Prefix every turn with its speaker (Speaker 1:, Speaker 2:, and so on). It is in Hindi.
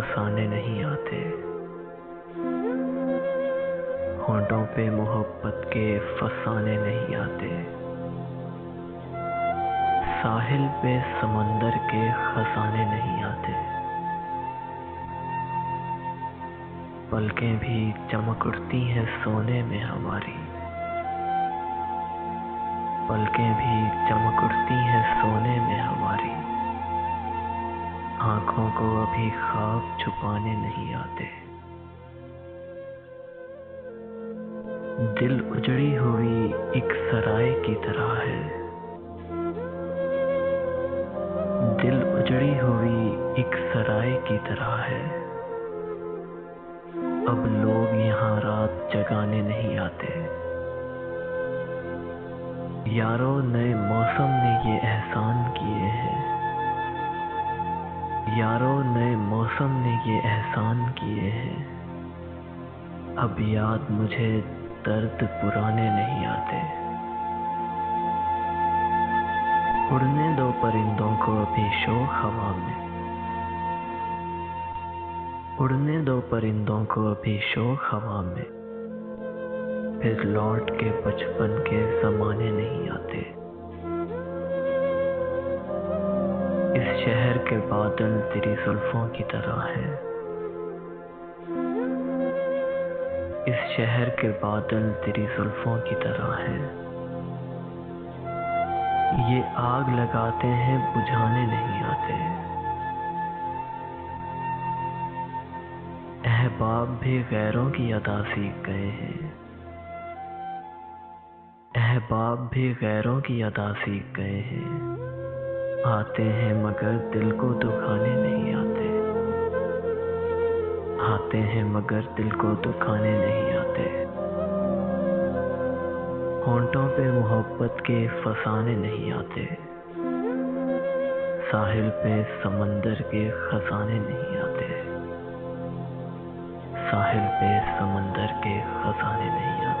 Speaker 1: फसाने नहीं आते। होंठों पे मोहब्बत के फसाने नहीं आते। साहिल पे समंदर के खजाने नहीं आते। पलकें भी चमक उठती हैं सोने में हमारी। पलकें भी चमक उठती हैं सोने में हमारी। आंखों को अभी ख्वाब छुपाने नहीं आते। दिल उजड़ी हुई एक सराय की तरह है। दिल उजड़ी हुई एक सराय की तरह है। अब लोग यहाँ रात जगाने नहीं आते। यारों, नए मौसम ने ये एहसान किए हैं। यारों, नए मौसम ने ये एहसान किए हैं। अब याद मुझे दर्द पुराने नहीं आते। उड़ने दो परिंदों को अभी शोख हवा में। उड़ने दो परिंदों को अभी शोख हवा में। फिर लौट के बचपन के ज़माने नहीं आते। इस शहर के बादल तेरी जुल्फों की तरह हैं। इस शहर के बादल तेरी जुल्फों की तरह हैं। ये आग लगाते हैं, बुझाने नहीं आते। अहबाब भी गैरों की अदा सीख गए हैं। अहबाब भी गैरों की अदा सीख गए हैं। आते हैं मगर दिल को दुखाने नहीं आते। आते हैं मगर दिल को दुखाने नहीं आते। होंठों पे मोहब्बत के फसाने नहीं आते। साहिल पे समंदर के खजाने नहीं आते। साहिल पे समंदर के खजाने नहीं आते।